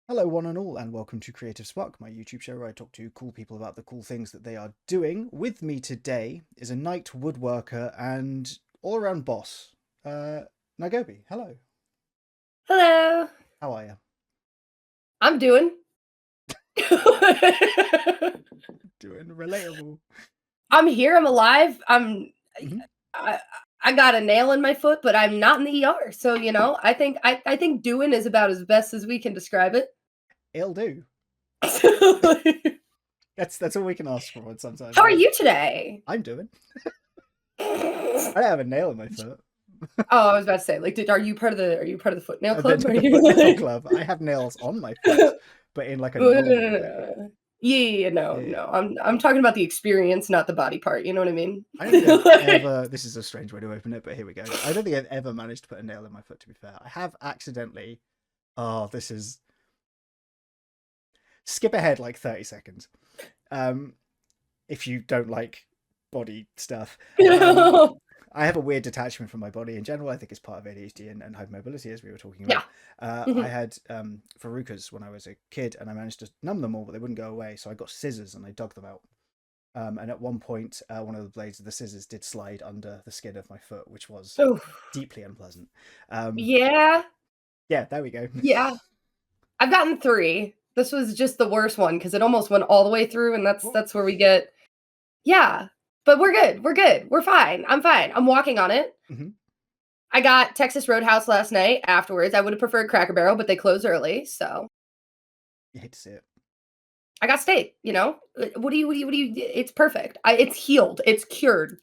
Hello, one and all, and welcome to Creative Spark, my YouTube show where I talk to cool people about the cool things that they are doing. With me today is a night woodworker and all-around boss, Knigobi. Hello, Hello. how are you? I'm doing. Doing relatable. I'm here. I'm alive. Mhm. I, I got a nail in my foot, but I'm not in the ER. So I think doing is about as best as we can describe it. It'll do. That's all we can ask for sometimes, How are right? you today? I'm doing. Oh, I don't have a nail in my foot. I was about to say, like, are you part of the foot nail club? Are The you foot nail like... club. I have nails on my foot, but in like a No, no, normal no, no, way. no. Yeah, no, Yeah. no. I'm talking about the experience, not the body part. You know what I mean? I don't think I've ever. This is a strange way to open it, but here we go. I don't think I've ever managed to put a nail in my foot. To be fair, I have accidentally. Oh, this is. Skip ahead like 30 seconds. Um, if you don't like body stuff, I have a weird detachment from my body in general. I think it's part of ADHD and hypermobility, as we were talking Yeah. about. I had verrucas when I was a kid, and I managed to numb them all, but they wouldn't go away. So I got scissors and I dug them out. And at one point, one of the blades of the scissors did slide under the skin of my foot, which was Oof. deeply unpleasant. Yeah. Yeah, there we go. Yeah. I've gotten 3. This was just the worst one because it almost went all the way through, and that's Cool. that's where we get. Yeah, but we're good. We're good. We're fine. I'm fine. I'm walking on it. Mm-hmm. I got Texas Roadhouse last night afterwards. I would have preferred Cracker Barrel, but they closed early, so You hate to see it. I got steak, you know? What do you it's perfect. It's healed. It's cured. You've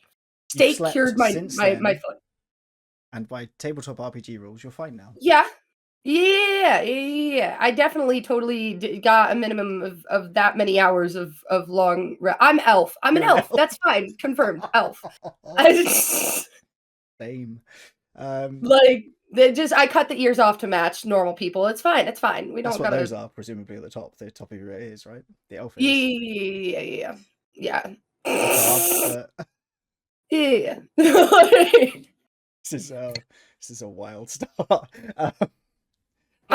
Steak slept cured my since my my then, foot. and by tabletop RPG rules, you're fine now. Yeah. Yeah. I definitely totally got a minimum of that many hours of long I'm elf. I'm an You're an elf. elf. That's fine. Confirmed. Elf. I just, Same. like they just I cut the ears off to match normal people. It's fine. It's fine. We That's don't what those gotta. are, presumably at the top of your ears, right? The elf ears. Yeah. Yeah. Macabre, but Yeah. this is this is a wild start. I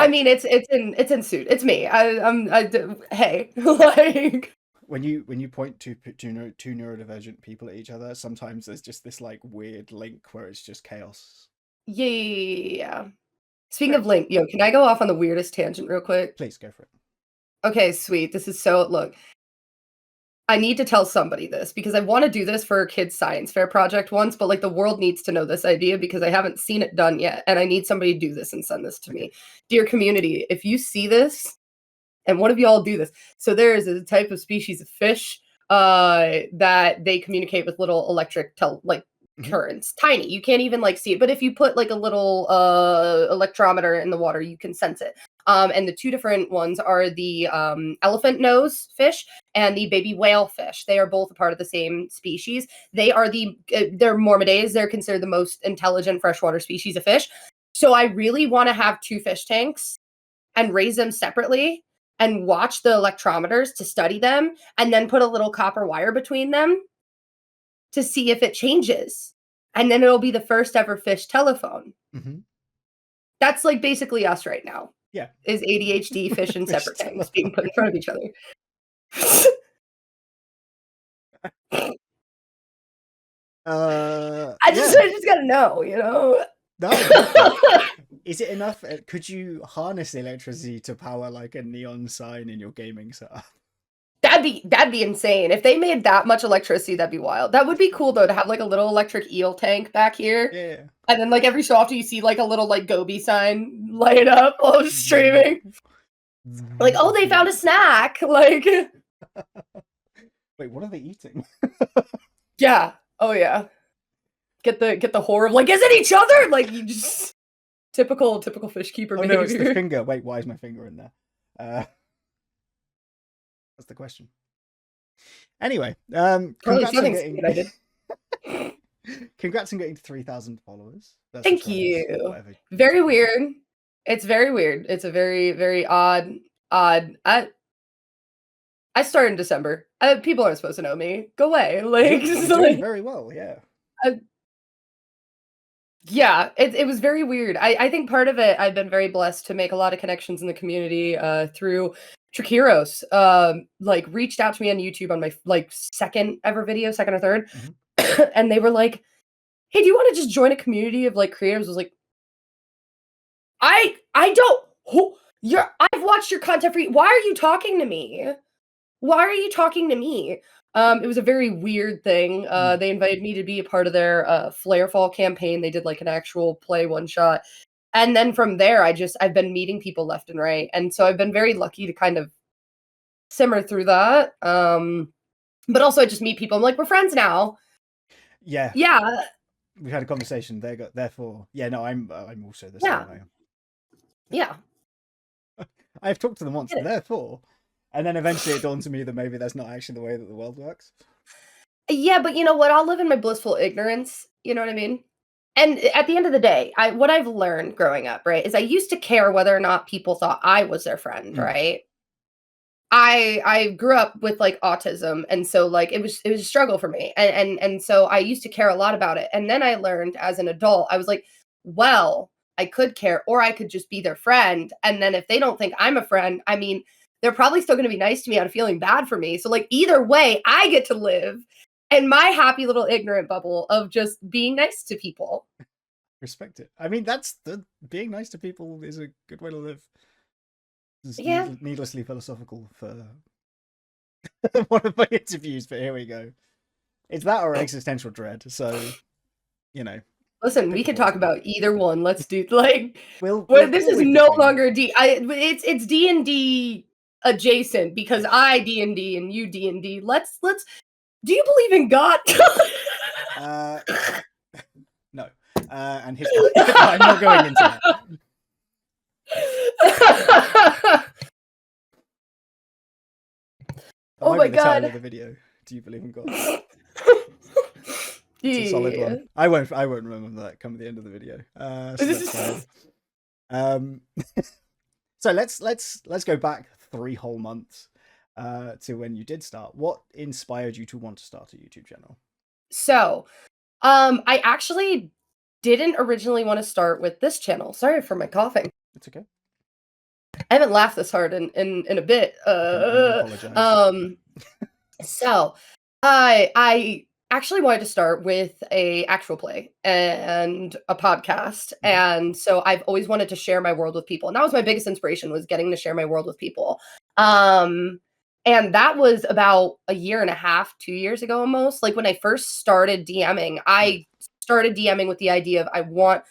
Right. mean, it's in suit. It's me. Hey, like, When you point two neurodivergent people at each other, sometimes there's just this like weird link where it's just chaos. yeah. Speaking Right. of Link, yo, can I go off on the weirdest tangent real quick? Please go for it. Okay, sweet. This is so look. I need to tell somebody this because I want to do this for a kids' science fair project once, but like the world needs to know this idea because I haven't seen it done yet, and I need somebody to do this and send this to Okay. me. Dear community, if you see this, and one of y'all do this. So there is a type of species of fish that they communicate with little electric Hmm. currents. Tiny. You can't even like see it. But if you put like a little electrometer in the water, you can sense it. And the two different ones are the elephant nose fish and the baby whale fish. They are both a part of the same species. They are they're Mormidaes. They're considered the most intelligent freshwater species of fish. So I really want to have 2 fish tanks and raise them separately and watch the electrometers to study them and then put a little copper wire between them to see if it changes. And then it'll be the first ever fish telephone. Hmm. That's like basically us right now. Yeah. Is ADHD fish in Fish separate tanks telephone. being put in front of each other. I just Yeah. I just gotta know, you know. No, go for it. Is it enough? Could you harness electricity to power like a neon sign in your gaming setup? That'd be insane. If they made that much electricity, that'd be wild. That would be cool though to have like a little electric eel tank back here. Yeah. And then like every so often you see like a little like Gobi sign light up while it's streaming. Like, oh, they found a snack. Like, Wait, what are they eating? yeah. Oh yeah. Get the horror of like, is it each other? Like you just typical fish keeper Oh no, it's the behavior. finger. Wait, why is my finger in there? That's the question. Anyway, Probably congrats on something getting stupid I did. congrats on getting 3,000 followers. That's Thank subscribers, you. whatever. Very weird. It's very weird. It's a very, very odd. I started in December. People aren't supposed to know me. Go away. Like, You're so, doing like very well, yeah. I, Yeah, it was very weird. I think part of it, I've been very blessed to make a lot of connections in the community through Trikiros. Like reached out to me on YouTube on my like second ever video, second or third, Mhm. and they were like, "Hey, do you want to just join a community of like creators?" I was like, I don't. Who you're? I've watched your content for. Why are you talking to me? Why are you talking to me? It was a very weird thing. Mm. They invited me to be a part of their Flarefall campaign. They did like an actual play one shot. And then from there, I've been meeting people left and right. And so I've been very lucky to kind of simmer through that. But also I just meet people. I'm like, we're friends now. Yeah, Yeah. we've had a conversation. Therefore, yeah, no, I'm also the Yeah. same. Yeah. I've talked to them once. Get it. Therefore, and then eventually it dawned to me that maybe that's not actually the way that the world works. Yeah, but you know what? I'll live in my blissful ignorance. You know what I mean? And at the end of the day, what I've learned growing up, right, is I used to care whether or not people thought I was their friend, Mm. right? I grew up with like autism, and so like it was a struggle for me, and so I used to care a lot about it. And then I learned as an adult, I was like, well, I could care, or I could just be their friend. And then if they don't think I'm a friend, I mean, they're probably still going to be nice to me out of feeling bad for me. So like either way, I get to live in my happy little ignorant bubble of just being nice to people. Respect it. I mean, that's the being nice to people is a good way to live. It's Yeah. needlessly philosophical for one of my interviews, but here we go. It's that or existential dread. So, you know, Listen, pick we a could talk poison. about either one. Let's do like We'll well, this is read no between. longer it's D&D adjacent because I D&D and you D&D. Let's do you believe in God? No. And history. I'm not going into that. That Oh might my be the title god. of the video. Do you believe in God? Yeah. It's a solid one. I won't remember that come at the end of the video. So that's fine. So let's go back 3 whole months to when you did start. What inspired you to want to start a YouTube channel? So, I actually didn't originally want to start with this channel. Sorry for my coughing. It's okay. I haven't laughed this hard in a bit. Can you apologize? So I actually wanted to start with a actual play and a podcast. And so I've always wanted to share my world with people. And that was my biggest inspiration, was getting to share my world with people. And that was about a year and a half, 2 years ago almost. Like when I first started DMing, I started DMing with the idea of I want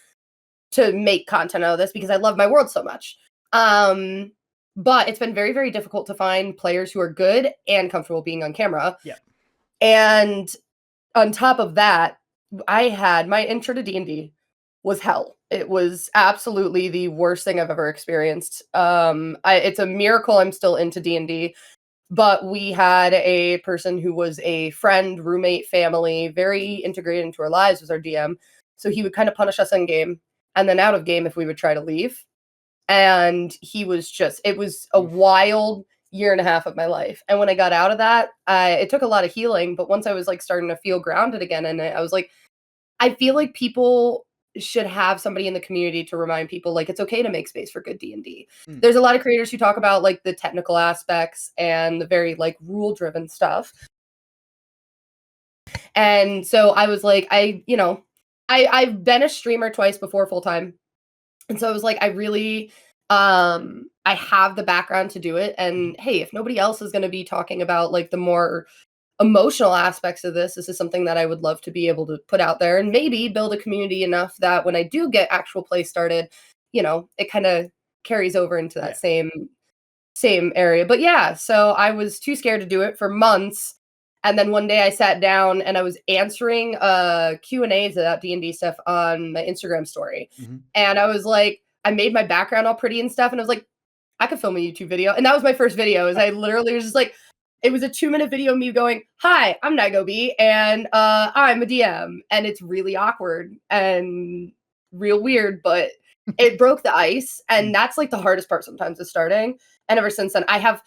to make content out of this because I love my world so much. But it's been very, very difficult to find players who are good and comfortable being on camera. Yeah. And on top of that, I had my intro to D&D was hell. It was absolutely the worst thing I've ever experienced. It's a miracle I'm still into D&D, but we had a person who was a friend, roommate, family, very integrated into our lives, was our DM. So he would kind of punish us in game and then out of game if we would try to leave. And he was just, it was a wild year and a half of my life. And when I got out of that, it took a lot of healing. But once I was like starting to feel grounded again, and I was like, I feel like people should have somebody in the community to remind people like it's okay to make space for good D&D. There's a lot of creators who talk about like the technical aspects and the very like rule driven stuff. And so I was like, I've been a streamer twice before full time. And so I was like, I really I have the background to do it. And hey, if nobody else is going to be talking about like the more emotional aspects of this is something that I would love to be able to put out there and maybe build a community enough that when I do get actual play started, it kind of carries over into that same area. But yeah, so I was too scared to do it for months. And then one day I sat down and I was answering Q&As about D&D stuff on my Instagram story. And I was like, I made my background all pretty and stuff. And I was like, I could film a YouTube video. And that was my first video. Is I literally was just like, it was a 2-minute video of me going, hi, I'm Knigobi and I'm a DM. And it's really awkward and real weird, but it broke the ice. And that's like the hardest part sometimes is starting. And ever since then, I have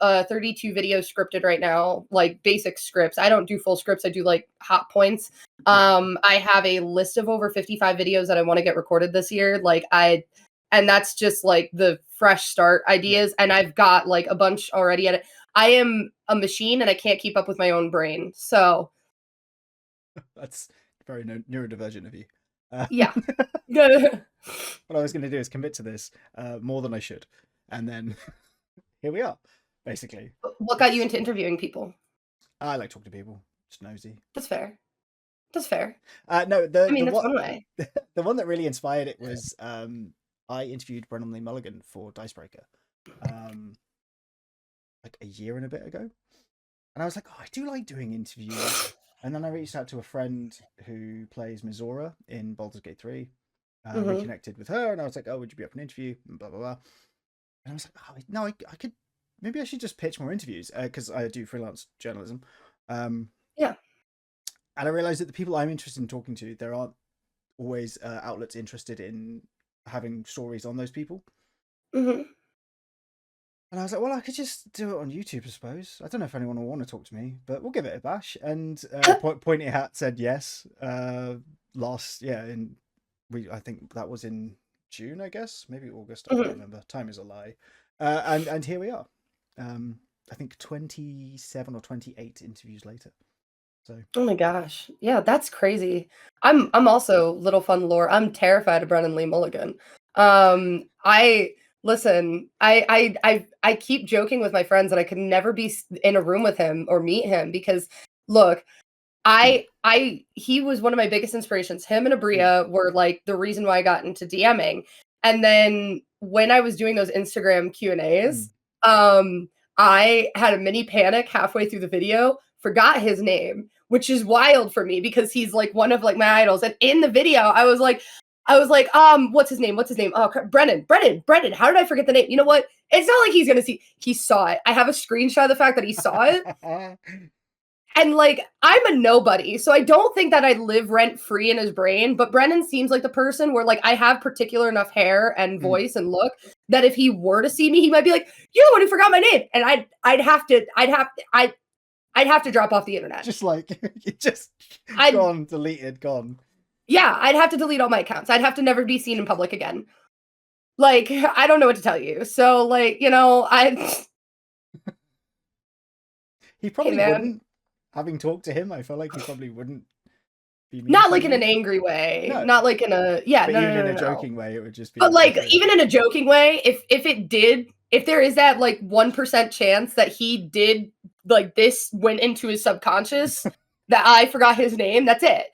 32 videos scripted right now, like basic scripts. I don't do full scripts. I do like hot points. I have a list of over 55 videos that I want to get recorded this year. And that's just like the fresh start ideas. And I've got like a bunch already at it. I am a machine and I can't keep up with my own brain. So that's very neurodivergent of you. yeah. What I was going to do is commit to this more than I should. And then here we are, basically. What got you into interviewing people? I like talking to people. Just nosy. That's fair. That's fair. No, I mean, that's one way. The one that really inspired it was I interviewed Brennan Lee Mulligan for Dicebreaker like a year and a bit ago. And I was like, oh, I do like doing interviews. And then I reached out to a friend who plays Mizora in Baldur's Gate 3. Reconnected with her, and I was like, oh, would you be up for an interview? And blah, blah, blah. And I was like, oh, no, I could, maybe I should just pitch more interviews because I do freelance journalism. Yeah. And I realized that the people I'm interested in talking to, there aren't always outlets interested in having stories on those people. And I was like, well, I could just do it on YouTube, I suppose. I don't know if anyone will want to talk to me, but we'll give it a bash. And Pointy Hat said yes. I think that was in June, I guess, maybe August. I don't remember. Time is a lie. And here we are. I think 27 or 28 interviews later. So. Oh my gosh, yeah, that's crazy. I'm also little fun lore. I'm terrified of Brennan Lee Mulligan. Listen, I keep joking with my friends that I could never be in a room with him or meet him because look, he was one of my biggest inspirations. Him and Abria were like the reason why I got into DMing. And then when I was doing those Instagram Q&As, I had a mini panic halfway through the video, forgot his name, which is wild for me because he's like one of like my idols. And in the video, I was like, what's his name? Oh, Brennan. How did I forget the name? You know what? It's not like he's going to see, he saw it. I have a screenshot of the fact that he saw it. And like, I'm a nobody. So I don't think that I live rent free in his brain, but Brennan seems like the person where like I have particular enough hair and voice and look that if he were to see me, he might be like, you're the one who forgot my name. And I'd have to drop off the internet. Just like, gone, deleted, gone. Yeah, I'd have to delete all my accounts. I'd have to never be seen in public again. Like, I don't know what to tell you. So, like, you know, He probably wouldn't. Having talked to him, I feel like he probably wouldn't be mean. Not like in an angry way. No. Not like in a but even in a joking way, it would just be. But like even in a joking way, if there is that like 1% chance that he did like this went into his subconscious that I forgot his name, that's it.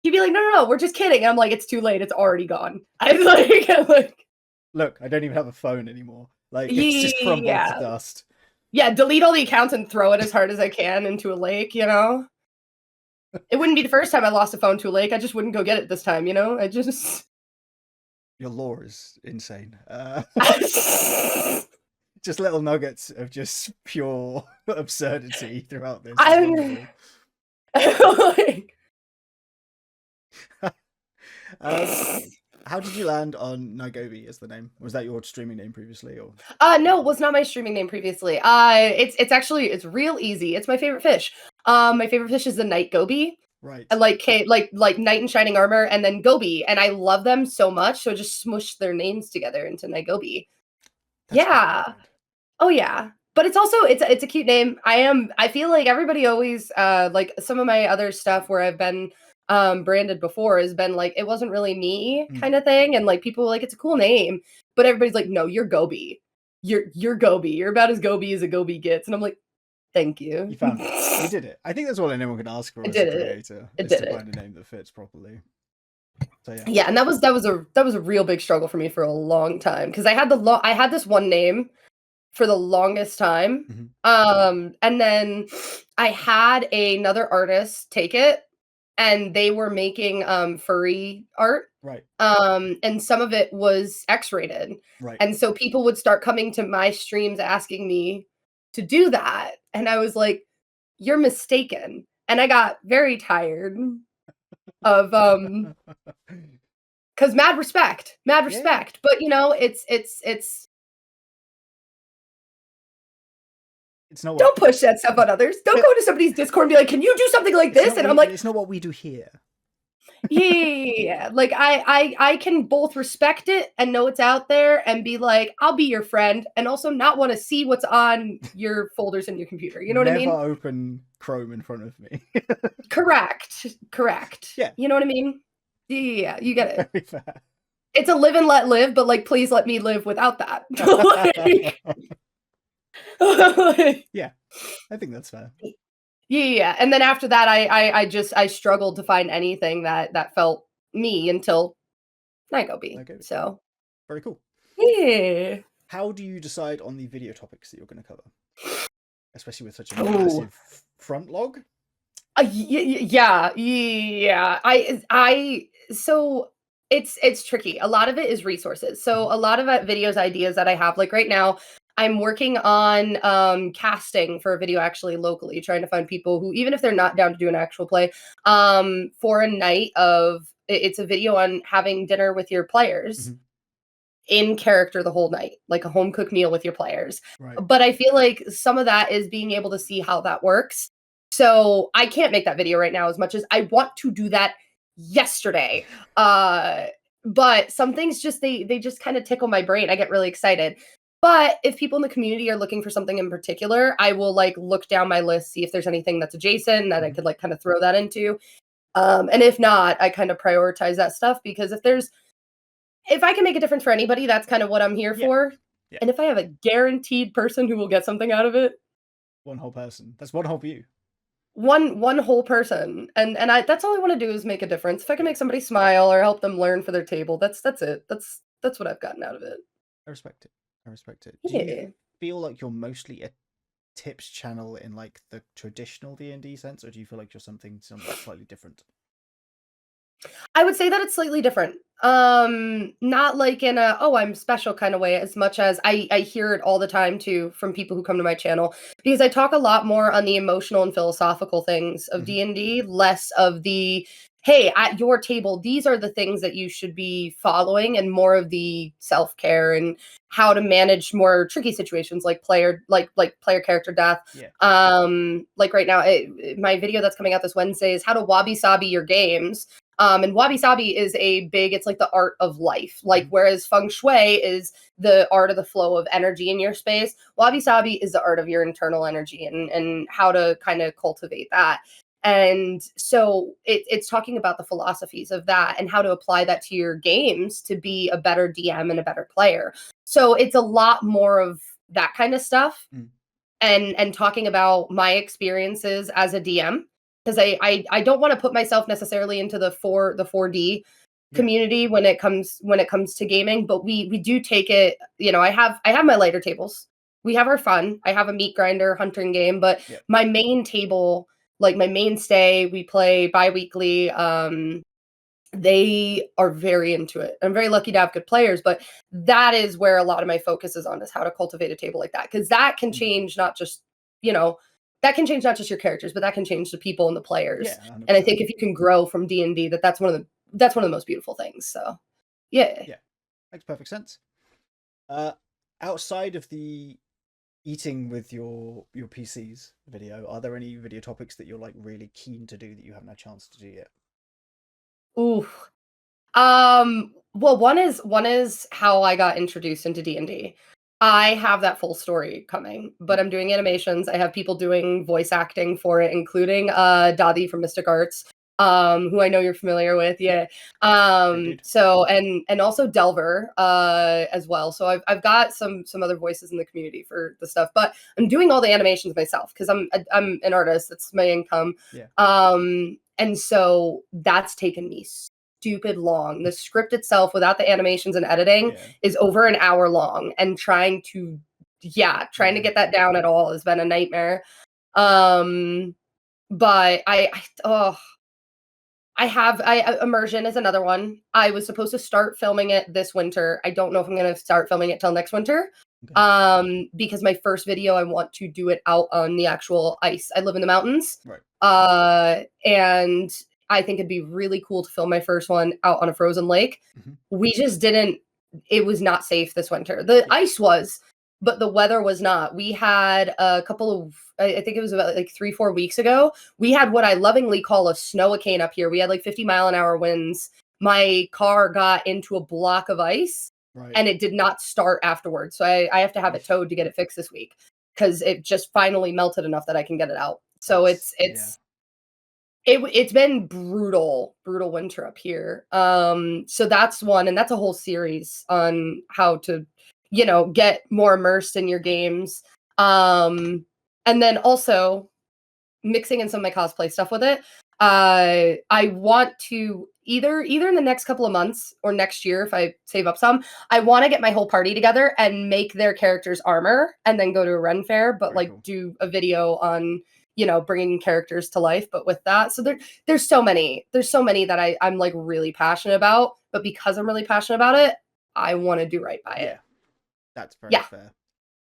He'd be like, no, we're just kidding. And I'm like, it's too late. It's already gone. I'm like, look, I don't even have a phone anymore. Like it's just crumbled to dust. Yeah, delete all the accounts and throw it as hard as I can into a lake, you know? It wouldn't be the first time I lost a phone to a lake. I just wouldn't go get it this time, you know? Your lore is insane. Just little nuggets of just pure absurdity throughout this. How did you land on Knigobi as the name? Was that your streaming name previously, or? No, it was not my streaming name previously. It's real easy. It's my favorite fish. My favorite fish is the Knigobi. Right. Like knight in shining armor, and then Gobi, and I love them so much. So I just smushed their names together into Knigobi. Yeah. Oh yeah. But it's also it's a cute name. I feel like everybody always like some of my other stuff where I've been branded before has been like it wasn't really me kind of thing, and like people are like it's a cool name, but everybody's like no, you're Gobi. You're Gobi. You're about as Gobi as a Gobi gets, and I'm like, thank you. You found it. You did it. I think that's all anyone can ask for as a creator. Is to find a name that fits properly. So yeah. Yeah, and that was a real big struggle for me for a long time because I had this one name for the longest time. And then I had another artist take it and they were making furry art. Right. And some of it was X-rated. Right. And so people would start coming to my streams asking me to do that. And I was like, you're mistaken. And I got very tired of because mad respect. But you know, it's It's not what, Don't push that stuff on others. Don't go to somebody's Discord and be like, "Can you do something like this?" And I'm like, it's not what we do here. yeah. Like I can both respect it and know it's out there and be like, I'll be your friend, and also not want to see what's on your folders in your computer. You know what I mean? Never open Chrome in front of me. Correct. Yeah. You know what I mean? Yeah, you get it. Very fair. It's a live and let live, but like, please let me live without that. Yeah, I think that's fair. Yeah. And then after that, I struggled to find anything that felt me until Knigobi. So very cool. yeah. How do you decide on the video topics that you're going to cover, especially with such a massive front log? Yeah. So it's tricky. A lot of it is resources. So a lot of videos ideas that I have, like right now, I'm working on casting for a video actually locally, trying to find people who, even if they're not down to do an actual play, for a night of, it's a video on having dinner with your players. Mm-hmm. In character the whole night, like a home cooked meal with your players. Right. But I feel like some of that is being able to see how that works. So I can't make that video right now as much as I want to do that yesterday. But some things just, they just kind of tickle my brain. I get really excited. But if people in the community are looking for something in particular, I will like look down my list, see if there's anything that's adjacent that I could like kind of throw that into. And if not, I kind of prioritize that stuff, because if I can make a difference for anybody, that's kind of what I'm here for. Yeah. And if I have a guaranteed person who will get something out of it, one whole person. That's one whole view. One whole person. And that's all I want to do is make a difference. If I can make somebody smile or help them learn for their table, that's it. That's what I've gotten out of it. I respect it. Do you feel like you're mostly a tips channel in like the traditional D&D sense, or do you feel like you're something slightly different? I would say that it's slightly different. Not like in a, oh, I'm special kind of way, as much as I hear it all the time too from people who come to my channel, because I talk a lot more on the emotional and philosophical things of D&D, less of the, hey, at your table, these are the things that you should be following, and more of the self-care and how to manage more tricky situations like player character death. Yeah. Like right now, my video that's coming out this Wednesday is how to wabi-sabi your games. And wabi-sabi is it's like the art of life. Like, whereas feng shui is the art of the flow of energy in your space, wabi-sabi is the art of your internal energy and how to kind of cultivate that. And so it's talking about the philosophies of that and how to apply that to your games to be a better DM and a better player. So it's a lot more of that kind of stuff, and talking about my experiences as a DM. Because I don't want to put myself necessarily into the 4D community when it comes to gaming, but we do take it. You know, I have my lighter tables. We have our fun. I have a meat grinder hunting game, but my main table, like my mainstay, we play bi-weekly. They are very into it. I'm very lucky to have good players, but that is where a lot of my focus is on, is how to cultivate a table like that, because that can change not just that can change not just your characters, but that can change the people and the players. Yeah, and I think if you can grow from D&D, that's one of the most beautiful things. So, yeah, makes perfect sense. Outside of the eating with your PCs video, are there any video topics that you're like really keen to do that you haven't had a chance to do yet? Ooh, well, one is how I got introduced into D&D. I have that full story coming, but I'm doing animations. I have people doing voice acting for it, including Dadi from Mystic Arts, who I know you're familiar with. Yeah. So and also Delver as well. So I've got some other voices in the community for the stuff, but I'm doing all the animations myself because I'm an artist. That's my income. Yeah. And so that's taken me stupid long. The script itself, without the animations and editing, is over an hour long, and trying to get that down at all has been a nightmare. But Immersion is another one. I was supposed to start filming it this winter. I don't know if I'm going to start filming it till next winter. Okay. Because my first video, I want to do it out on the actual ice. I live in the mountains. Right. And I think it'd be really cool to film my first one out on a frozen lake. We just didn't, it was not safe this winter. The ice was, but the weather was not. We had a couple of, I think it was about like 3-4 weeks ago. We had what I lovingly call a snow-a-cane up here. We had like 50-mile-an-hour winds. My car got into a block of ice and it did not start afterwards. So I have to have it towed to get it fixed this week because it just finally melted enough that I can get it out. So it's been brutal winter up here. So that's one, and that's a whole series on how to, get more immersed in your games. And then also mixing in some of my cosplay stuff with it. I want to either in the next couple of months or next year, if I save up some, I want to get my whole party together and make their characters armor and then go to a Ren fair, but Very cool. do a video on, bringing characters to life. But with that, so there's so many that I'm like really passionate about, but because I'm really passionate about it, I want to do right by it. That's very fair.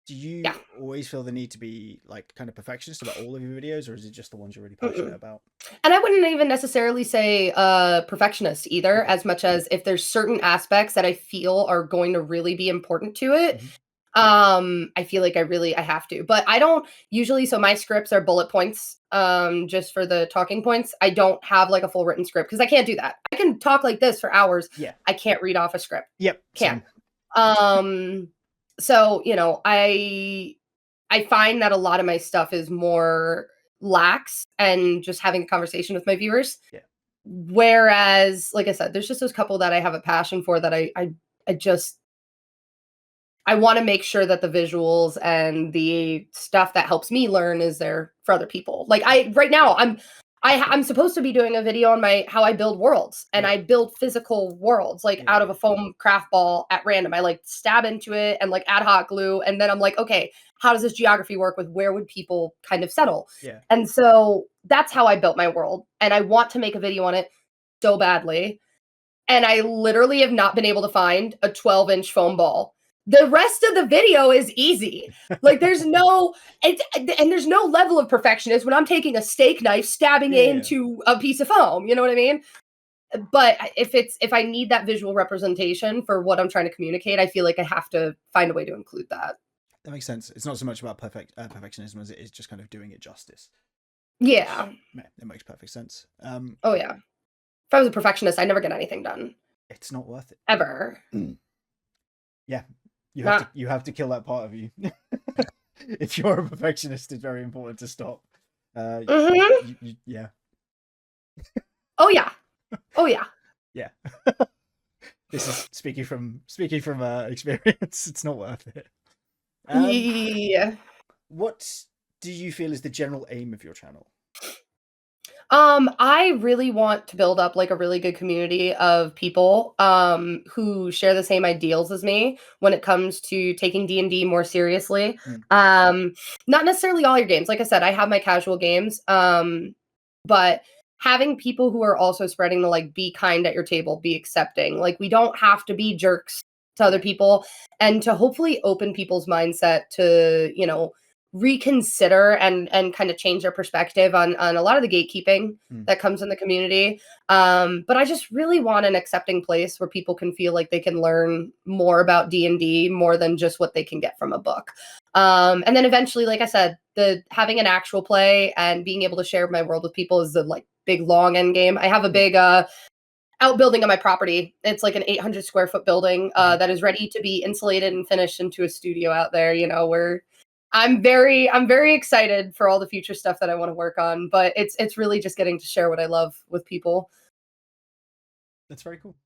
Do you Yeah. always feel the need to be like kind of perfectionist about all of your videos, or is it just the ones you're really passionate about? And I wouldn't even necessarily say perfectionist either, as much as if there's certain aspects that I feel are going to really be important to it. I feel like I have to, but I don't usually. So my scripts are bullet points, just for the talking points. I don't have like a full written script because I can't do that. I can talk like this for hours. Yeah. I can't read off a script. Yep. Can't. So, I find that a lot of my stuff is more lax and just having a conversation with my viewers. Yeah. Whereas, like I said, there's just those couple that I have a passion for that I want to make sure that the visuals and the stuff that helps me learn is there for other people. Like right now, I'm supposed to be doing a video on how I build worlds, and I build physical worlds out of a foam craft ball at random. I like stab into it and like add hot glue, and then I'm like, okay, how does this geography work with where would people kind of settle? Yeah. And so that's how I built my world, and I want to make a video on it so badly, and I literally have not been able to find a 12-inch foam ball. The rest of the video is easy. Like there's no level of perfectionism when I'm taking a steak knife, stabbing into a piece of foam. You know what I mean? But if I need that visual representation for what I'm trying to communicate, I feel like I have to find a way to include that. That makes sense. It's not so much about perfectionism as it is just kind of doing it justice. Yeah. It makes perfect sense. Oh yeah. If I was a perfectionist, I'd never get anything done. It's not worth it. Ever. Yeah. You have to kill that part of you. If you're a perfectionist, it's very important to stop. Yeah. Oh yeah. Oh yeah. Yeah. This is speaking from experience. It's not worth it. Yeah. What do you feel is the general aim of your channel? I really want to build up like a really good community of people who share the same ideals as me when it comes to taking D&D more seriously. Not necessarily all your games. Like I said, I have my casual games. But having people who are also spreading the like be kind at your table, be accepting. Like we don't have to be jerks to other people, and to hopefully open people's mindset to, reconsider and kind of change their perspective on a lot of the gatekeeping that comes in the community. But I just really want an accepting place where people can feel like they can learn more about D&D more than just what they can get from a book. And then eventually, like I said, having an actual play and being able to share my world with people is the like big long end game. I have a big outbuilding on my property. It's like an 800 square foot building that is ready to be insulated and finished into a studio out there, where I'm very excited for all the future stuff that I want to work on, but it's really just getting to share what I love with people. That's very cool.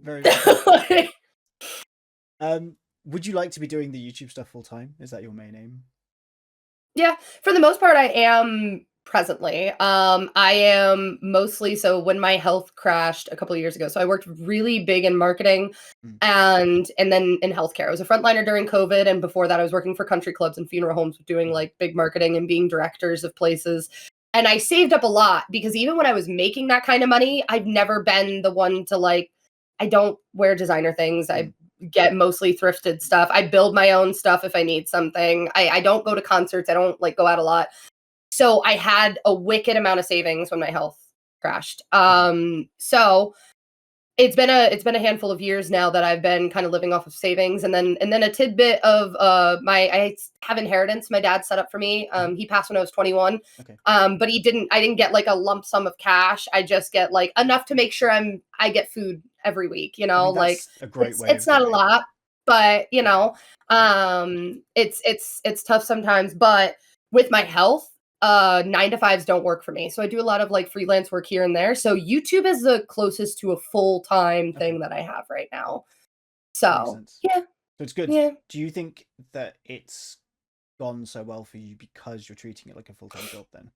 Very, very cool. Would you like to be doing the YouTube stuff full time? Is that your main aim? Yeah, for the most part, I am presently. I am mostly, so when my health crashed a couple of years ago, so I worked really big in marketing and then in healthcare. I was a frontliner during COVID, and before that I was working for country clubs and funeral homes doing like big marketing and being directors of places. And I saved up a lot because even when I was making that kind of money, I've never been the one to like, I don't wear designer things. I get mostly thrifted stuff. I build my own stuff if I need something. I don't go to concerts. I don't like go out a lot. So I had a wicked amount of savings when my health crashed. So It's been a handful of years now that I've been kind of living off of savings, and then a tidbit of I have inheritance my dad set up for me. He passed when I was 21. Okay. But I didn't get like a lump sum of cash. I just get like enough to make sure I get food every week, you I know, mean, like that's a great way it's of not a doing it. lot, but you Yeah. know, it's tough sometimes, but with my health, 9 to 5s don't work for me. So I do a lot of like freelance work here and there. So YouTube is the closest to a full-time Okay. thing that I have right now. Makes So sense. yeah, So it's good. yeah. Do you think that it's gone so well for you because you're treating it like a full-time job then?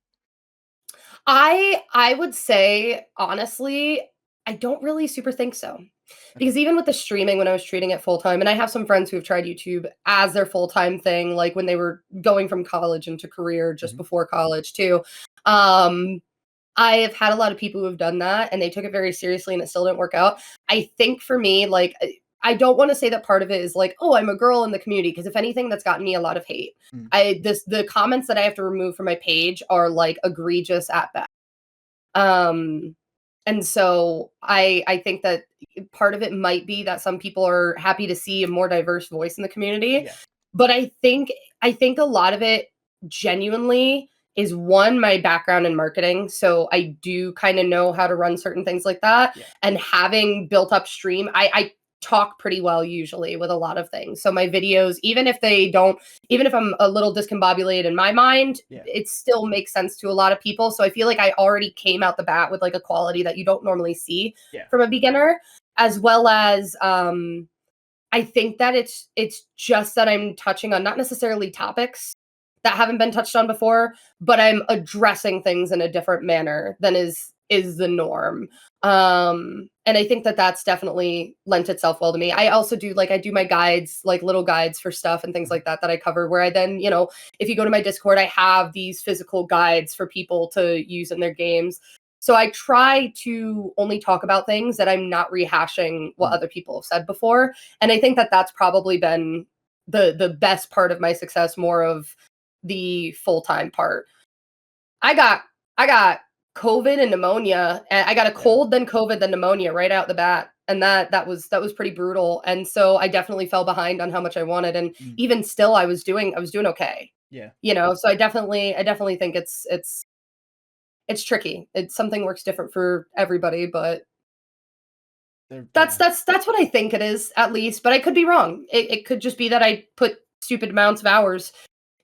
I would say honestly, I don't really super think so. Okay. Because even with the streaming when I was treating it full time, and I have some friends who have tried YouTube as their full-time thing, like when they were going from college into career just Mhm. before college too. Um, I have had a lot of people who have done that and they took it very seriously and it still didn't work out. I think for me, like I don't want to say that part of it is like, oh, I'm a girl in the community, because if anything, that's gotten me a lot of hate. Mm. The comments that I have to remove from my page are like egregious at best. Um, and so I think that part of it might be that some people are happy to see a more diverse voice in the community, Yeah. but I think a lot of it genuinely is one, my background in marketing. So I do kind of know how to run certain things like that. Yeah. And having built up stream, I talk pretty well usually with a lot of things. So my videos, even if I'm a little discombobulated in my mind, Yeah. it still makes sense to a lot of people. So I feel like I already came out the bat with like a quality that you don't normally see Yeah. from a beginner, as well as I think that it's just that I'm touching on not necessarily topics that haven't been touched on before, but I'm addressing things in a different manner than is the norm. And I think that that's definitely lent itself well to me. I do my guides, like little guides for stuff and things Mhm. like that I cover, where I then, if you go to my Discord, I have these physical guides for people to use in their games. So I try to only talk about things that I'm not rehashing what Mm. other people have said before. And I think that that's probably been the best part of my success, more of the full-time part. I got COVID and pneumonia. And I got a Yeah. cold, then COVID, then pneumonia right out the bat. And that was pretty brutal. And so I definitely fell behind on how much I wanted. And Mm. even still I was doing okay. Yeah. So I definitely think it's tricky. It's something works different for everybody, but that's Yeah. that's that's what I think it is, at least, but I could be wrong. It could just be that I put stupid amounts of hours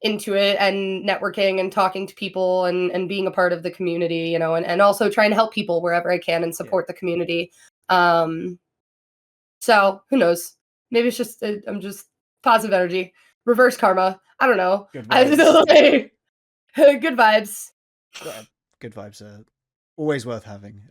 into it, and networking and talking to people, and being a part of the community, and also trying to help people wherever I can and Yeah. support the community. Um, so who knows? Maybe it's just I'm just positive energy, reverse karma. I don't know. Good I vibes. good vibes. Yeah. Good vibes are always worth having.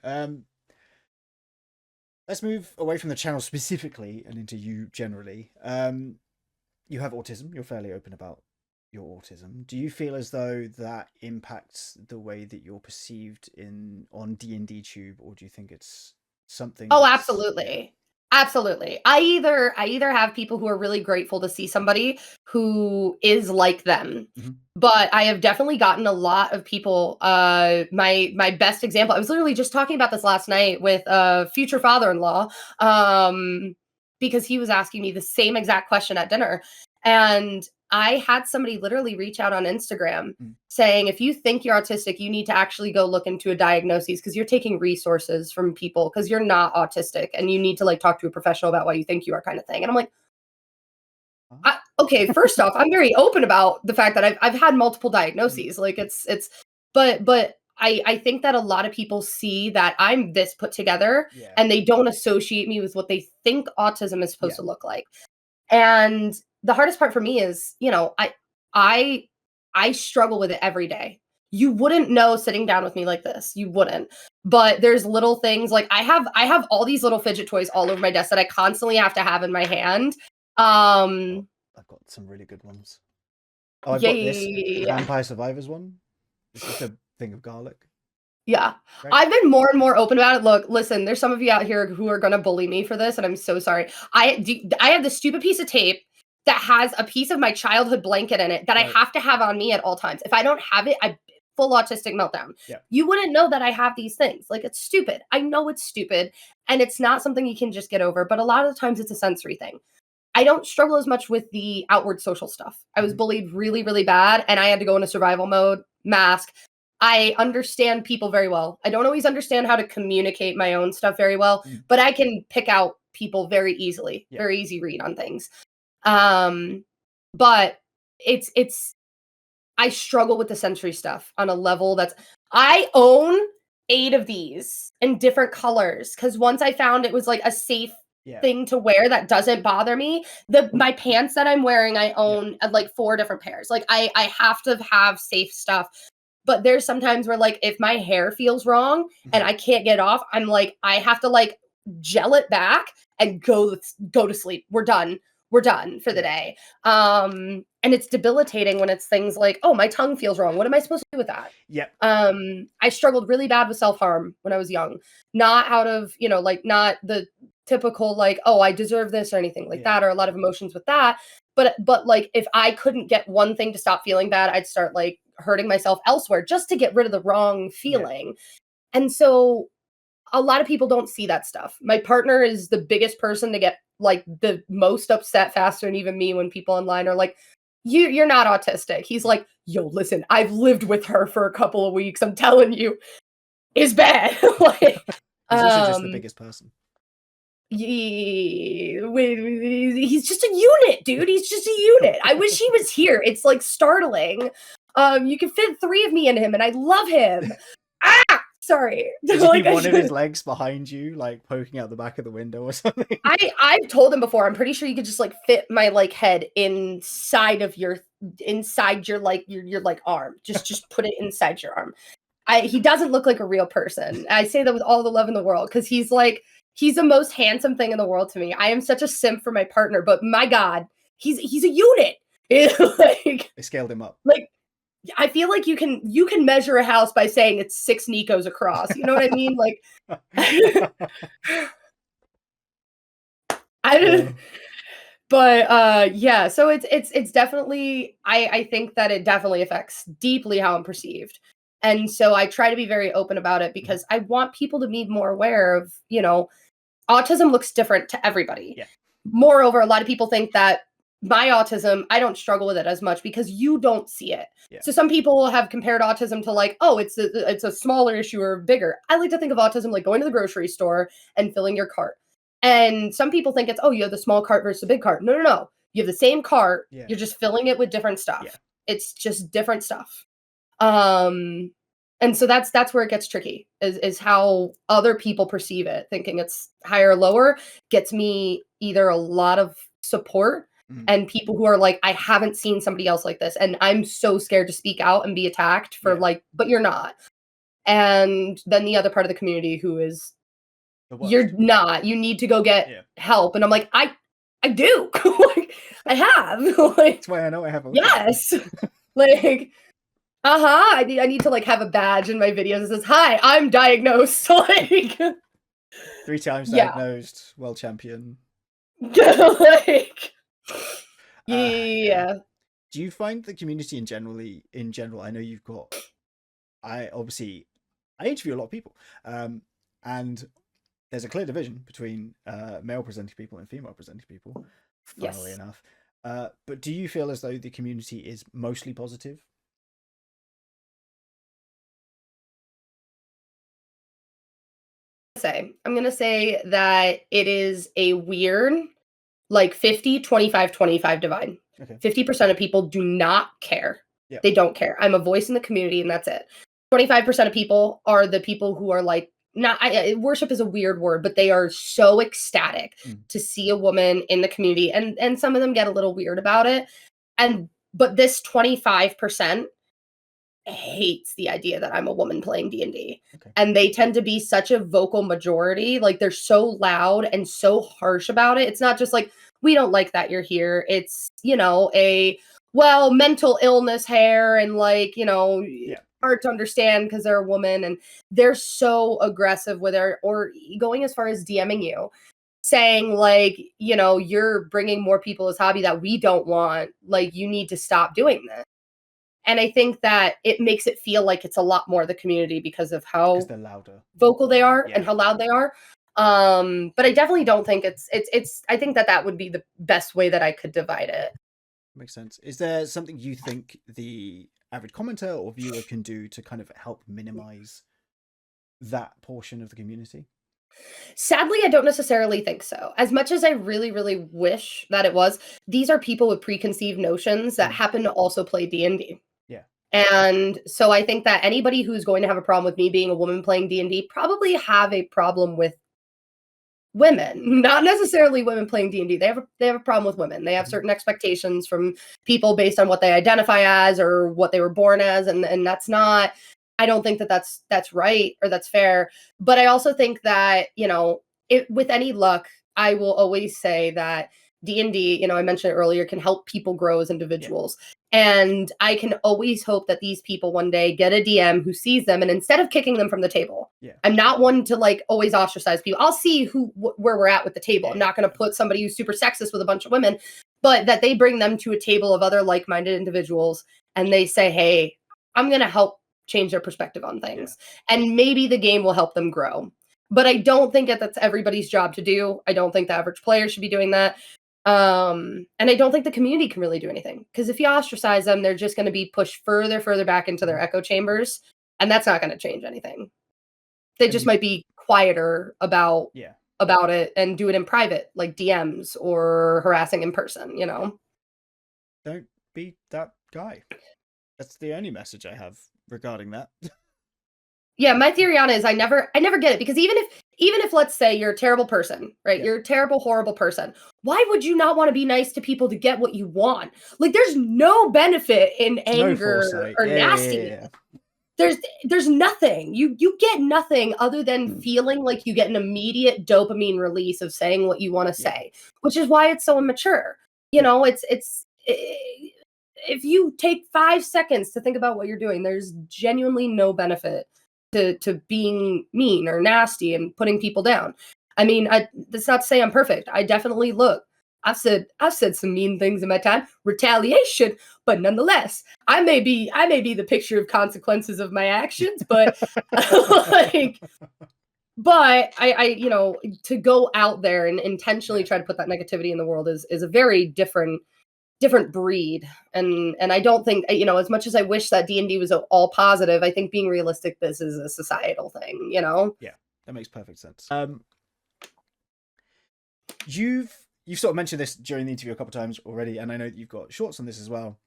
Let's move away from the channel specifically and into you generally. You have autism. You're fairly open about your autism. Do you feel as though that impacts the way that you're perceived on D&D Tube, or do you think it's something Oh, that's absolutely. Absolutely. I either have people who are really grateful to see somebody who is like them. Mhm. But I have definitely gotten a lot of people. My best example, I was literally just talking about this last night with a future father-in-law, because he was asking me the same exact question at dinner. And I had somebody literally reach out on Instagram Mm. saying, if you think you're autistic, you need to actually go look into a diagnosis, because you're taking resources from people because you're not autistic, and you need to like talk to a professional about why you think you are, kind of thing. And I'm like, Oh. okay, first off, I'm very open about the fact that I've had multiple Mm. diagnoses. Like but I think that a lot of people see that I'm this put together, Yeah. and they don't associate me with what they think autism is supposed Yeah. to look like. And the hardest part for me is, I I struggle with it every day. You wouldn't know sitting down with me like this. You wouldn't. But there's little things like I have all these little fidget toys all over my desk that I constantly have to have in my hand. Oh, I've got some really good ones. Oh, I've got this Yeah. Vampire Survivors one. It's just a thing of garlic, Yeah. right? I've been more and more open about it. Look, listen, there's some of you out here who are going to bully me for this, and I'm so sorry. I have this stupid piece of tape that has a piece of my childhood blanket in it that I Right. have to have on me at all times. If I don't have it, I full autistic meltdown. Yeah. You wouldn't know that I have these things. Like, it's stupid. I know it's stupid, and it's not something you can just get over, but a lot of the times it's a sensory thing. I don't struggle as much with the outward social stuff. I was bullied really, really bad, and I had to go into survival mode, mask. I understand people very well. I don't always understand how to communicate my own stuff very well, but I can pick out people very easily, very easy read on things. But it's I struggle with the sensory stuff on a level that's I own 8 of these in different colors because once I found it was like a safe thing to wear that doesn't bother me. My pants that I'm wearing, I own like 4 different pairs. Like I have to have safe stuff. But there's sometimes where like if my hair feels wrong and I can't get off, I'm like, I have to like gel it back and go to sleep. We're done for the day. And it's debilitating when it's things like, oh, my tongue feels wrong. What am I supposed to do with that? I struggled really bad with self-harm when I was young. Not out of, like not the typical like, oh, I deserve this or anything like that, or a lot of emotions with that. But like if I couldn't get one thing to stop feeling bad, I'd start like hurting myself elsewhere just to get rid of the wrong feeling. And so a lot of people don't see that stuff. My partner is the biggest person to get like the most upset faster than even me when people online are like, you're not autistic. He's like, yo, listen, I've lived with her for a couple of weeks. I'm telling you, it's bad. Like, he's also just the biggest person. He's just a unit, dude. He's just a unit. I wish he was here. It's like startling. You can fit 3 of me in him, and I love him. Sorry. Does he keep one of his legs behind you, like poking out the back of the window or something? I've told him before. I'm pretty sure you could just like fit my like head inside your like arm. Just put it inside your arm. He doesn't look like a real person. I say that with all the love in the world because he's the most handsome thing in the world to me. I am such a simp for my partner, but my God, he's a unit. Like, they scaled him up. Like, I feel like you can measure a house by saying it's 6 Nikos across. You know what I mean? Like, I don't. But yeah. So it's definitely. I think that it definitely affects deeply how I'm perceived, and so I try to be very open about it because I want people to be more aware of autism looks different to everybody. Yeah. Moreover, a lot of people think that my autism, I don't struggle with it as much because you don't see it. Yeah. So some people have compared autism to like, oh, it's a smaller issue or bigger. I like to think of autism like going to the grocery store and filling your cart. And some people think it's, oh, you have the small cart versus the big cart. No. You have the same cart. Yeah. You're just filling it with different stuff. Yeah. It's just different stuff. And so that's where it gets tricky is how other people perceive it. Thinking it's higher or lower gets me either a lot of support and people who are like, I haven't seen somebody else like this. And I'm so scared to speak out and be attacked for like, but you're not. And then the other part of the community who is, you're not, you need to go get help. And I'm like, I do. Like, I have. Like, that's why I know I have. Yes. Like, I need to like have a badge in my videos that says, hi, I'm diagnosed. Like 3 times diagnosed, world champion. Like, yeah. Do you find the community in general, I know you've got, I interview a lot of people, and there's a clear division between male presenting people and female presenting people, funnily enough. But do you feel as though the community is mostly positive? I'm gonna say that it is a weird like 50 25 25 divide. Okay. 50% of people do not care. Yep. They don't care. I'm a voice in the community and that's it. 25% of people are the people who are like, not worship is a weird word, but they are so ecstatic to see a woman in the community, and some of them get a little weird about it. But this 25% hates the idea that I'm a woman playing D&D. Okay. And they tend to be such a vocal majority. Like they're so loud and so harsh about it. It's not just like, we don't like that you're here. It's, mental illness hair and like, hard to understand because they're a woman, and they're so aggressive with her, or going as far as DMing you, saying like, you're bringing more people as hobby that we don't want. Like, you need to stop doing this. And I think that it makes it feel like it's a lot more the community because of how Because they're louder. vocal they are Yeah. and how loud they are. But I definitely don't think it's I think that would be the best way that I could divide it. Makes sense. Is there something you think the average commenter or viewer can do to kind of help minimize that portion of the community? Sadly, I don't necessarily think so. As much as I really, really wish that it was, these are people with preconceived notions that happen to also play D&D. Yeah. And so I think that anybody who's going to have a problem with me being a woman playing D&D probably have a problem with women, not necessarily women playing D&D. They have a problem with women. They have certain expectations from people based on what they identify as or what they were born as, and that's not. I don't think that that's right or that's fair. But I also think that with any luck, I will always say that D&D, I mentioned it earlier, can help people grow as individuals. And I can always hope that these people one day get a DM who sees them, and instead of kicking them from the table, I'm not one to like always ostracize people. I'll see where we're at with the table. I'm not going to put somebody who's super sexist with a bunch of women, but that they bring them to a table of other like-minded individuals and they say, hey, I'm going to help change their perspective on things. And maybe the game will help them grow. But I don't think that's everybody's job to do. I don't think the average player should be doing that. And I don't think the community can really do anything, because if you ostracize them, they're just going to be pushed further back into their echo chambers, and that's not going to change anything. They just might be quieter about it and do it in private, like DMs or harassing in person, Don't be that guy. That's the only message I have regarding that. Yeah, my theory on it is I never get it, because even if let's say you're a terrible person, right? You're a terrible, horrible person. Why would you not want to be nice to people to get what you want? Like, there's no benefit in anger or nastiness. There's nothing. You get nothing other than feeling like you get an immediate dopamine release of saying what you want to say, which is why it's so immature. If you take 5 seconds to think about what you're doing, there's genuinely no benefit to being mean or nasty and putting people down. I mean, that's not to say I'm perfect. I definitely I've said some mean things in my time, retaliation, but nonetheless, I may be the picture of consequences of my actions, but but I to go out there and intentionally try to put that negativity in the world is a very different breed. And I don't think, as much as I wish that D&D was all positive, I think being realistic, this is a societal thing, Yeah, that makes perfect sense. You've sort of mentioned this during the interview a couple of times already, and I know that you've got shorts on this as well.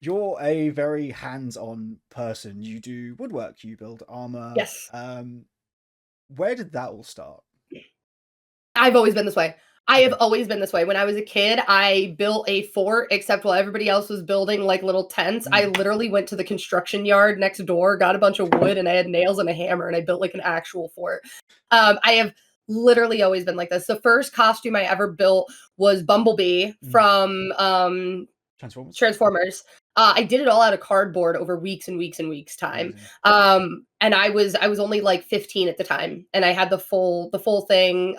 You're a very hands-on person. You do woodwork, you build armor. Yes. Where did that all start? I've always been this way. I have always been this way. When I was a kid, I built a fort, except while everybody else was building like little tents, I literally went to the construction yard next door, got a bunch of wood, and I had nails and a hammer, and I built like an actual fort. I have literally always been like this. The first costume I ever built was Bumblebee from Transformers. I did it all out of cardboard over weeks and weeks and weeks time. And I was only like 15 at the time, and I had the full thing.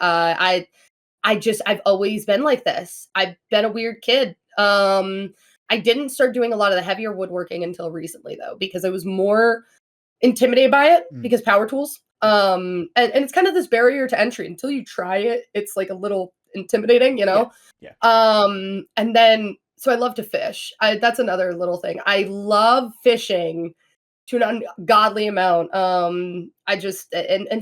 I've always been like this. I've been a weird kid. I didn't start doing a lot of the heavier woodworking until recently, though, because I was more intimidated by it because power tools. And it's kind of this barrier to entry. Until you try it, it's like a little intimidating, Yeah. And then, so I love to fish. That's another little thing. I love fishing to an ungodly amount. And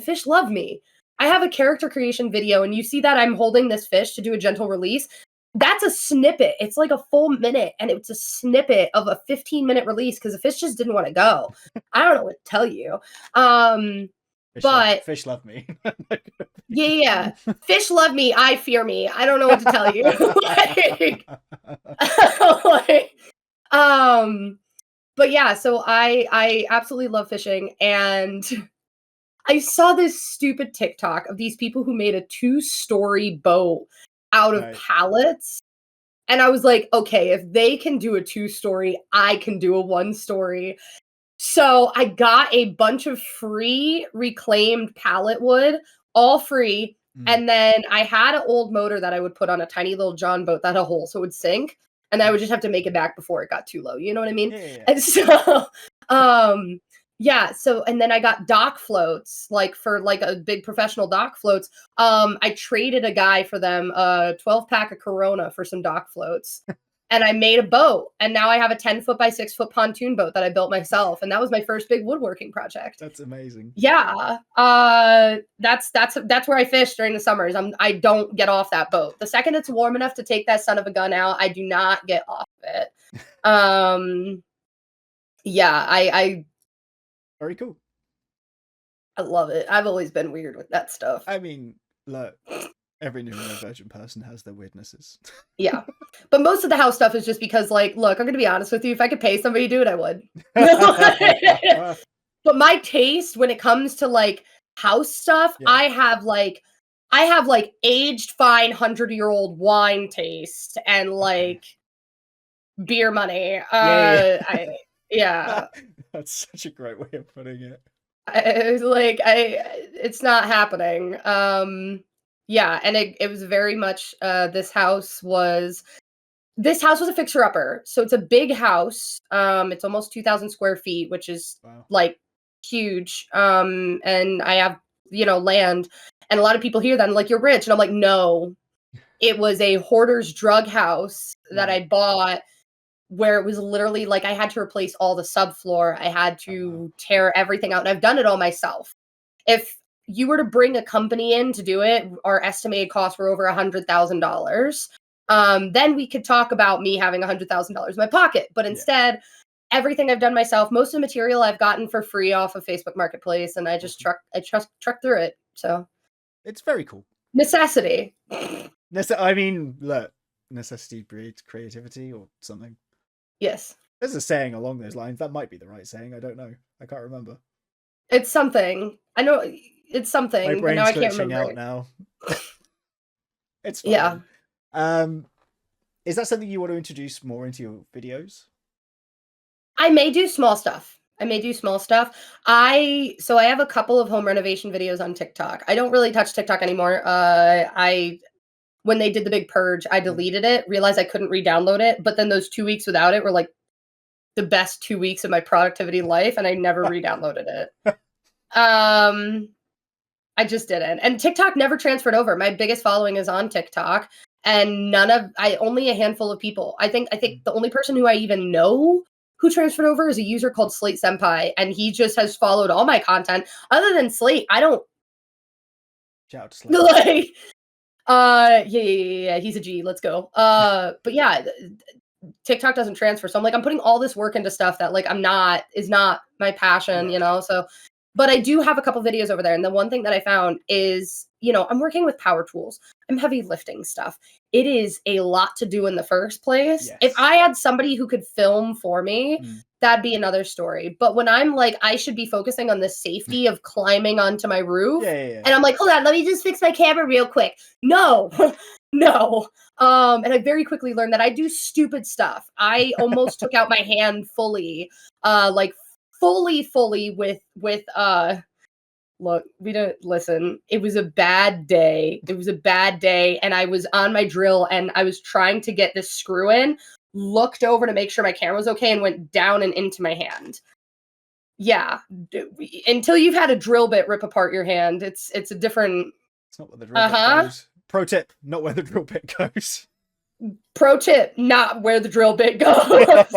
fish love me. I have a character creation video, and you see that I'm holding this fish to do a gentle release. That's a snippet. It's like a full minute, and it's a snippet of a 15-minute release because the fish just didn't want to go. I don't know what to tell you. Fish love me. Yeah. Fish love me. I fear me. I don't know what to tell you. But yeah, so I absolutely love fishing, and I saw this stupid TikTok of these people who made a 2-story boat out of pallets. And I was like, okay, if they can do a 2-story, I can do a 1-story. So I got a bunch of free reclaimed pallet wood, all free. And then I had an old motor that I would put on a tiny little John boat that had a hole so it would sink. and I would just have to make it back before it got too low. You know what I mean? Yeah. And so, yeah. So, and then I got dock floats, like for like a big professional dock floats. I traded a guy for them, 12-pack of Corona for some dock floats. And I made a boat, and now I have a 10-foot by 6-foot pontoon boat that I built myself, and that was my first big woodworking project. That's amazing. Yeah, that's where I fish during the summers. I don't get off that boat. The second it's warm enough to take that son of a gun out, I do not get off it. Yeah, I Very cool. I love it. I've always been weird with that stuff. I mean, look, every neurodivergent person has their weirdnesses. Yeah, but most of the house stuff is just because, like, look, I'm gonna be honest with you. If I could pay somebody to do it, I would. But my taste when it comes to like house stuff, Yeah. I have like aged fine 100-year-old wine taste and like beer money. Yeah. That's such a great way of putting it. It's not happening. Yeah, and it was very much this house was a fixer-upper. So it's a big house. It's almost 2,000 square feet, which is Wow. like huge. And I have, land. And a lot of people hear that and like, you're rich. And I'm like, no. It was a hoarder's drug house that I bought, where it was literally like I had to replace all the subfloor. I had to tear everything out, and I've done it all myself. If you were to bring a company in to do it, our estimated costs were over $100,000. Then we could talk about me having $100,000 in my pocket. But instead, everything I've done myself, most of the material I've gotten for free off of Facebook Marketplace, and I just truck through it. So it's very cool. Necessity. I mean, look, necessity breeds creativity or something. Yes. There's a saying along those lines. That might be the right saying. I don't know. I can't remember. It's something. I know it's something. My brain's but now I can't glitching remember out it. now. It's fine. Yeah. Is that something you want to introduce more into your videos? I may do small stuff. I have a couple of home renovation videos on TikTok. I don't really touch TikTok anymore. When they did the big purge, I deleted it, realized I couldn't re-download it, but then those 2 weeks without it were like the best 2 weeks of my productivity life, and I never re-downloaded it. I just didn't. And TikTok never transferred over. My biggest following is on TikTok, and only a handful of people. I think the only person who I even know who transferred over is a user called Slate Senpai, and he just has followed all my content. Other than Slate, I don't. Shout out to Slate. Yeah, he's a G. Let's go. But yeah, TikTok doesn't transfer, so I'm like, I'm putting all this work into stuff that like is not my passion, So, but I do have a couple videos over there, and the one thing that I found is, I'm working with power tools. I'm heavy lifting stuff. It is a lot to do in the first place. Yes. If I had somebody who could film for me, that'd be another story. But when I'm like, I should be focusing on the safety of climbing onto my roof, and I'm like, hold on, let me just fix my camera real quick. No, no. And I very quickly learned that I do stupid stuff. I almost took out my hand fully, fully with look, we don't listen. It was a bad day. And I was on my drill and I was trying to get this screw in, looked over to make sure my camera was okay, and went down and into my hand. Yeah. Until you've had a drill bit rip apart your hand, it's a different. It's not where the drill bit goes. Pro tip, not where the drill bit goes. Pro tip, not where the drill bit goes.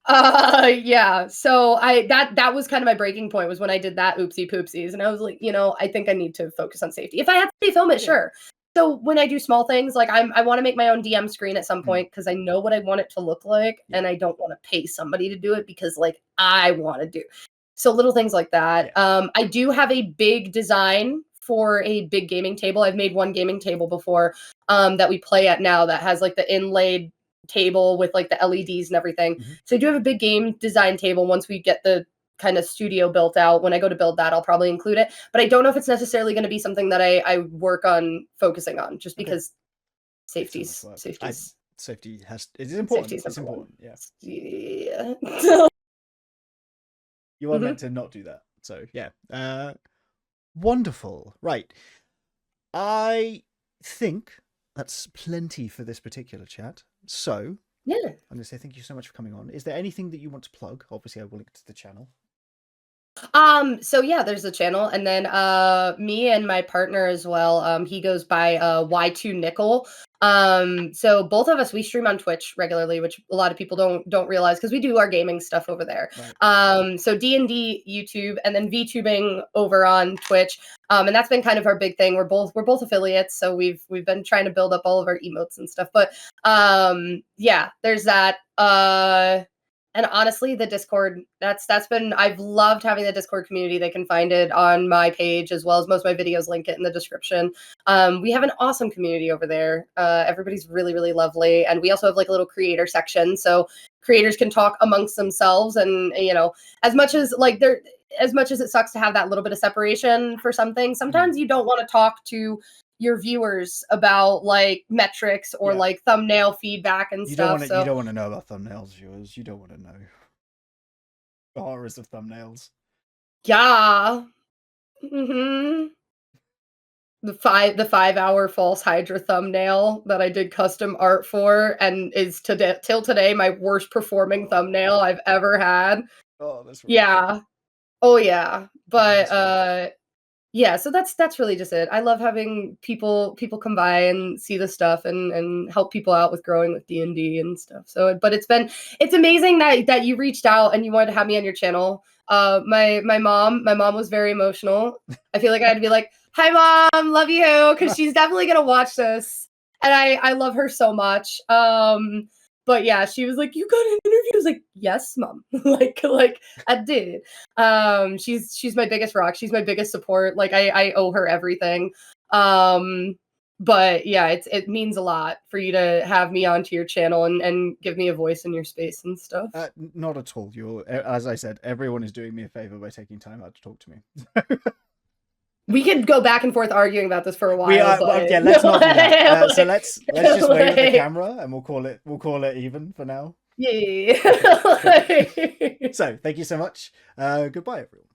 Yeah. So that was kind of my breaking point, was when I did that oopsie poopsies, and I was like, I think I need to focus on safety. If I have to film it, sure. So when I do small things, like I want to make my own DM screen at some point, because I know what I want it to look like, and I don't want to pay somebody to do it because like I want to do. So little things like that. I do have a big design for a big gaming table. I've made one gaming table before that we play at now, that has like the inlaid table with like the LEDs and everything. So I do have a big game design table. Once we get the kind of studio built out, when I go to build that, I'll probably include it. But I don't know if it's necessarily going to be something that I work on focusing on, just because safety is important. It's important. Yeah. You are meant to not do that. So yeah. Wonderful. Right. I think that's plenty for this particular chat. So Yeah. I'm going to say thank you so much for coming on. Is there anything that you want to plug? Obviously, I will link to the channel. So yeah, there's a channel, and then me and my partner as well. He goes by Y2 Nickel. So both of us, we stream on Twitch regularly, which a lot of people don't realize because we do our gaming stuff over there. Right. So D&D YouTube, and then VTubing over on Twitch. And that's been kind of our big thing. We're both affiliates, so we've been trying to build up all of our emotes and stuff. But yeah, there's that. And honestly, the Discord, that's been, I've loved having the Discord community. They can find it on my page, as well as most of my videos, link it in the description. We have an awesome community over there. Everybody's really, really lovely. And we also have like a little creator section. So creators can talk amongst themselves. And, you know, as much as it sucks to have that little bit of separation for something, sometimes you don't want to talk to your viewers about like metrics or like thumbnail feedback and stuff. You don't want to know about thumbnails, viewers. You don't want to know the horrors of thumbnails. Yeah. The 5-hour false Hydra thumbnail that I did custom art for, and is till today my worst performing thumbnail I've ever had. Oh, that's right. Yeah. Oh yeah. But yeah, so that's really just it. I love having people come by and see the stuff and help people out with growing with D&D and stuff. So, but it's amazing that you reached out and you wanted to have me on your channel. My mom was very emotional. I feel like I had to be like, "Hi mom, love you," because she's definitely gonna watch this, and I love her so much. But yeah, she was like, "You got an interview?" I was like, "Yes, mom." like I did. She's my biggest rock. She's my biggest support. Like I owe her everything. But yeah, it means a lot for you to have me onto your channel and give me a voice in your space and stuff. Not at all. As I said, everyone is doing me a favor by taking time out to talk to me. We could go back and forth arguing about this for a while. Yeah, let's not do that. So let's just wave at the camera and we'll call it even for now. Yeah. So thank you so much. Goodbye, everyone.